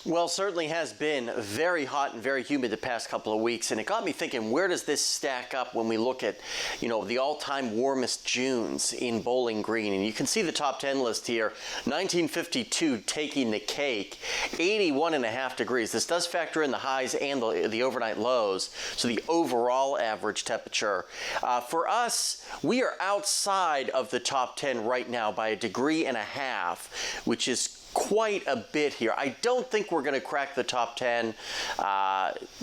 Well, certainly has been very hot and very humid the past couple of weeks, and it got me thinking, where does this stack up when we look at, the all-time warmest Junes in Bowling Green? And you can see the top 10 list here. 1952 taking the cake, 81.5 degrees. This does factor in the highs and the overnight lows, so the overall average temperature. For us, we are outside of the top 10 right now by 1.5 degrees, which is quite a bit here. I don't think we're going to crack the top 10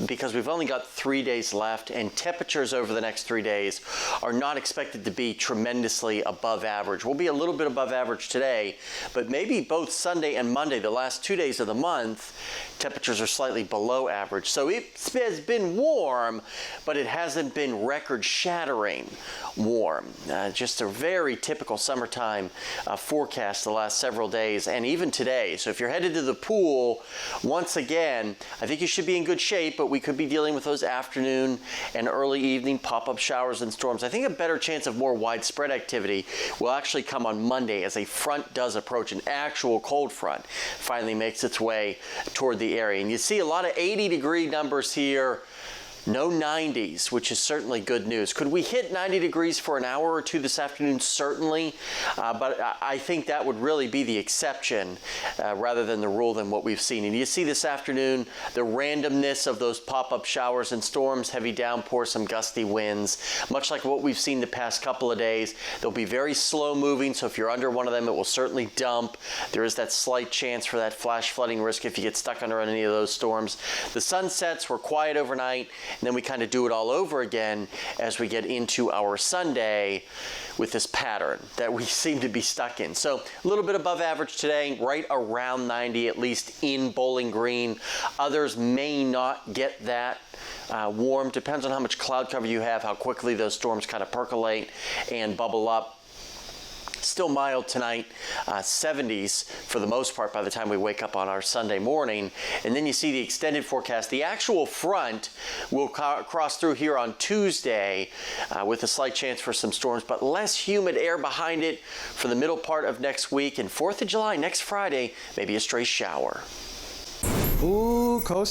because we've only got 3 days left, and temperatures over the next 3 days are not expected to be tremendously above average. We'll be a little bit above average today, but maybe both Sunday and Monday, the last 2 days of the month, temperatures are slightly below average. So it has been warm, but it hasn't been record-shattering warm. Just a very typical summertime forecast the last several days, and even today. So if you're headed to the pool, once again, I think you should be in good shape, but we could be dealing with those afternoon and early evening pop-up showers and storms. I think a better chance of more widespread activity will actually come on Monday as a front does approach. An actual cold front finally makes its way toward the area. And you see a lot of 80-degree numbers here. No 90s, which is certainly good news. Could we hit 90 degrees for an hour or two this afternoon? Certainly, but I think that would really be the exception rather than the rule than what we've seen. And you see this afternoon the randomness of those pop-up showers and storms, heavy downpours, some gusty winds. Much like what we've seen the past couple of days, they'll be very slow moving, so if you're under one of them, it will certainly dump. There is that slight chance for that flash flooding risk if you get stuck under any of those storms. The sunsets were quiet overnight, and then we kind of do it all over again as we get into our Sunday with this pattern that we seem to be stuck in. So a little bit above average today, right around 90, at least in Bowling Green. Others may not get that warm. Depends on how much cloud cover you have, how quickly those storms kind of percolate and bubble up. Still mild tonight, 70s for the most part by the time we wake up on our Sunday morning. And then you see the extended forecast. The actual front will cross through here on Tuesday with a slight chance for some storms, but less humid air behind it for the middle part of next week. And 4th of July, next Friday, maybe a stray shower. Ooh, coast.